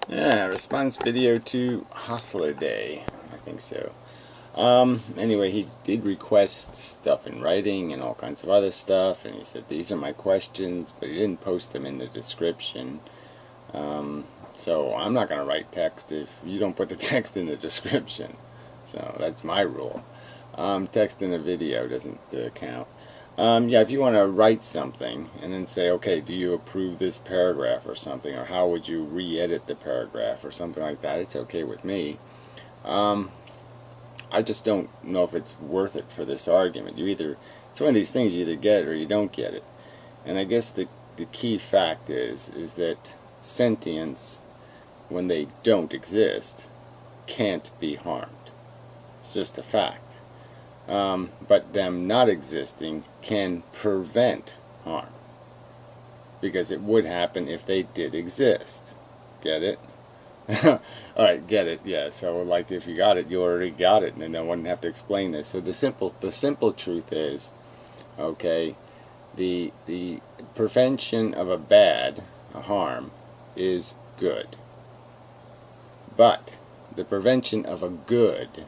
Yeah, response video to Hythloday. I think so. Anyway, he did request stuff in writing and all kinds of other stuff, and he said these are my questions, but he didn't post them in the description. So I'm not going to write text if you don't put the text in the description. So that's my rule. Text in a video doesn't count. Yeah, if you want to write something and then say, okay, do you approve this paragraph or something, or how would you re-edit the paragraph or something like that, it's okay with me. I just don't know if it's worth it for this argument. It's one of these things, you either get it or you don't get it. And I guess the key fact is that sentience, when they don't exist, can't be harmed. It's just a fact. But them not existing can prevent harm, because it would happen if they did exist. Get it? Alright, get it, yeah. So like if you got it, you already got it, and then I wouldn't have to explain this. So the simple truth is, okay, the prevention of a harm is good. But the prevention of a good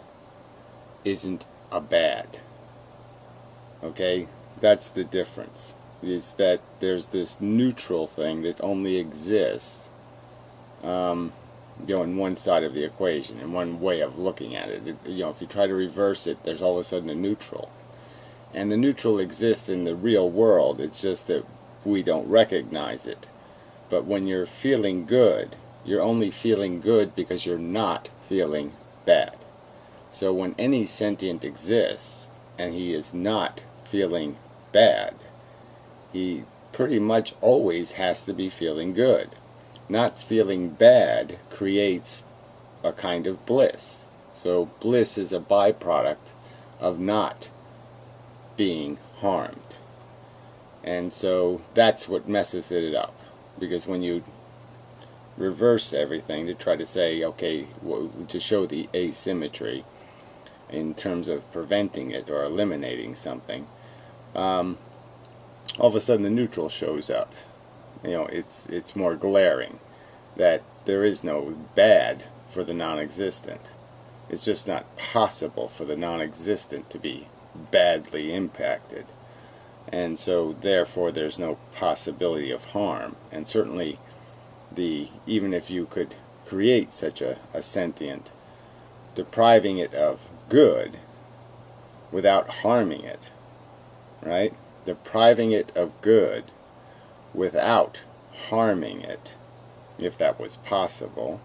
isn't a bad. Okay? That's the difference. Is that there's this neutral thing that only exists in one side of the equation, in one way of looking at it. If you try to reverse it, there's all of a sudden a neutral. And the neutral exists in the real world, it's just that we don't recognize it. But when you're feeling good, you're only feeling good because you're not feeling bad. So when any sentient exists and he is not feeling bad, he pretty much always has to be feeling good. Not feeling bad creates a kind of bliss. So bliss is a byproduct of not being harmed. And so that's what messes it up. Because when you reverse everything to try to say, okay, to show the asymmetry in terms of preventing it or eliminating something, all of a sudden the neutral shows up. It's more glaring that there is no bad for the non-existent. It's just not possible for the non-existent to be badly impacted. And so therefore there's no possibility of harm. And certainly even if you could create such a sentient, depriving it of good without harming it, right? Depriving it of good without harming it, if that was possible,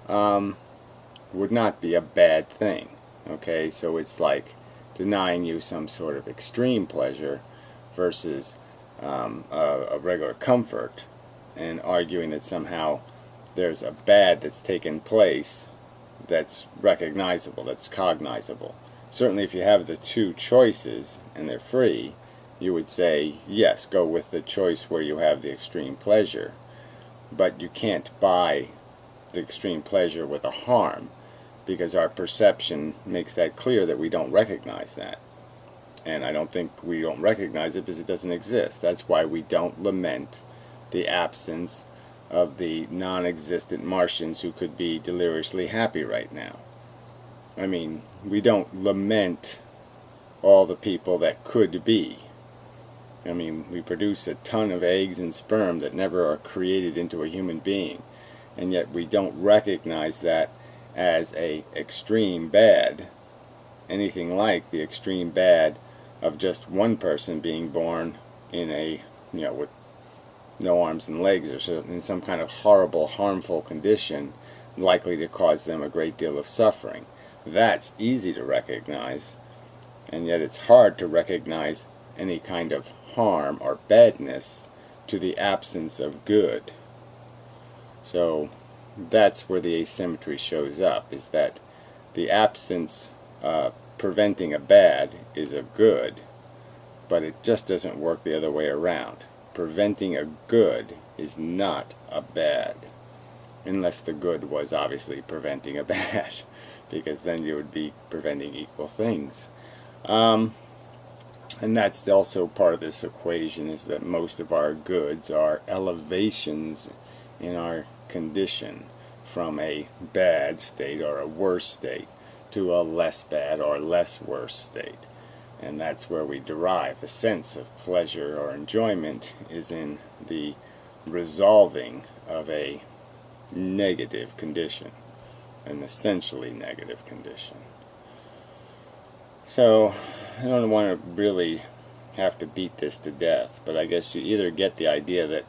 would not be a bad thing. Okay, so it's like denying you some sort of extreme pleasure versus a regular comfort, and arguing that somehow there's a bad that's taken place that's recognizable, that's cognizable. Certainly if you have the two choices and they're free, you would say, yes, go with the choice where you have the extreme pleasure. But you can't buy the extreme pleasure with a harm, because our perception makes that clear that we don't recognize that. And I don't think we don't recognize it because it doesn't exist. That's why we don't lament the absence of the non-existent Martians who could be deliriously happy right now. I mean, we don't lament all the people that could be. I mean, we produce a ton of eggs and sperm that never are created into a human being, and yet we don't recognize that as a extreme bad, anything like the extreme bad of just one person being born in with no arms and legs, or in some kind of horrible, harmful condition likely to cause them a great deal of suffering. That's easy to recognize, and yet it's hard to recognize any kind of harm or badness to the absence of good. So that's where the asymmetry shows up, is that the absence preventing a bad is a good, but it just doesn't work the other way around. Preventing a good is not a bad, unless the good was obviously preventing a bad, because then you would be preventing equal things. And that's also part of this equation, is that most of our goods are elevations in our condition. from a bad state or a worse state to a less bad or less worse state. And that's where we derive a sense of pleasure or enjoyment, is in the resolving of a negative condition, an essentially negative condition. So I don't want to really have to beat this to death, but I guess you either get the idea that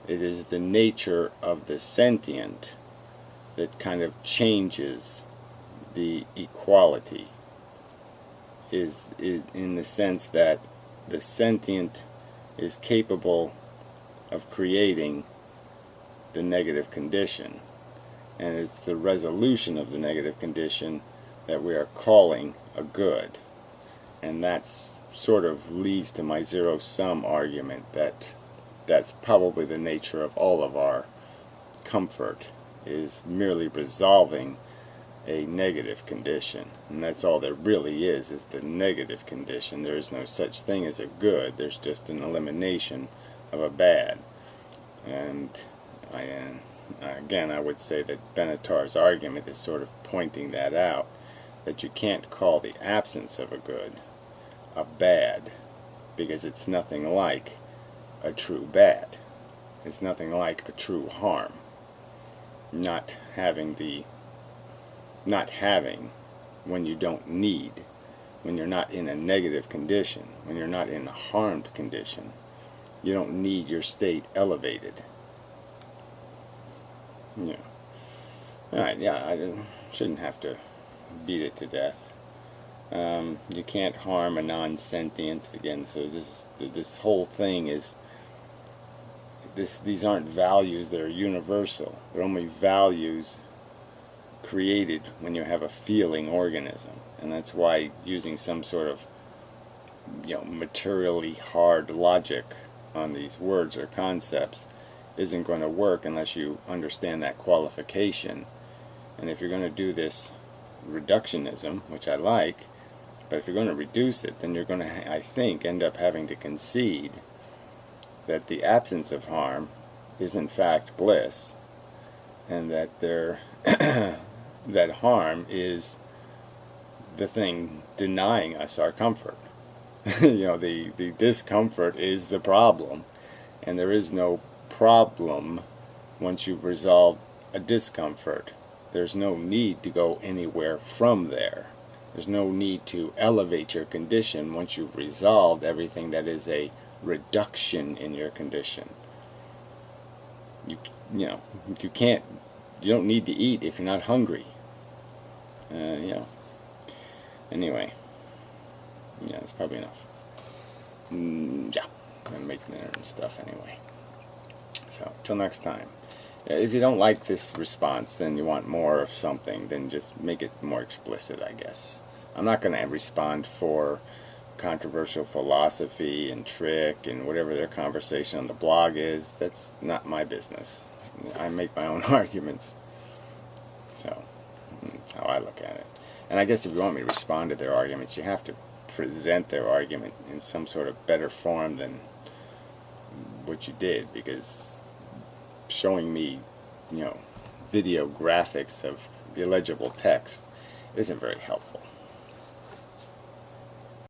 it is the nature of the sentient that kind of changes the equality, is in the sense that the sentient is capable of creating the negative condition, and it's the resolution of the negative condition that we are calling a good. And that's sort of leads to my zero-sum argument that that's probably the nature of all of our comfort, is merely resolving a negative condition. And that's all there really is the negative condition. There is no such thing as a good. There's just an elimination of a bad. And again, I would say that Benatar's argument is sort of pointing that out, that you can't call the absence of a good a bad, because it's nothing like a true bad. It's nothing like a true harm. Not having when you don't need, when you're not in a negative condition, when you're not in a harmed condition, you don't need your state elevated. Yeah. Alright, yeah, I shouldn't have to beat it to death. You can't harm a non-sentient, again, so this whole thing is, these aren't values that are universal. They're only values created when you have a feeling organism. And that's why using some sort of materially hard logic on these words or concepts isn't going to work unless you understand that qualification. And if you're going to do this reductionism, which I like, but if you're going to reduce it, then you're going to, I think, end up having to concede that the absence of harm is in fact bliss, and that that harm is the thing denying us our comfort. The discomfort is the problem, and there is no problem once you've resolved a discomfort. There's no need to go anywhere from there. There's no need to elevate your condition once you've resolved everything that is a reduction in your condition. You don't need to eat if you're not hungry. Anyway, yeah, that's probably enough. Yeah, I'm gonna make dinner and stuff anyway. So, till next time. If you don't like this response, then you want more of something, then just make it more explicit, I guess. I'm not going to respond for controversial philosophy and trick and whatever their conversation on the blog is. That's not my business. I make my own arguments. So, that's how I look at it. And I guess if you want me to respond to their arguments, you have to present their argument in some sort of better form than what you did, because showing me, video graphics of illegible text isn't very helpful.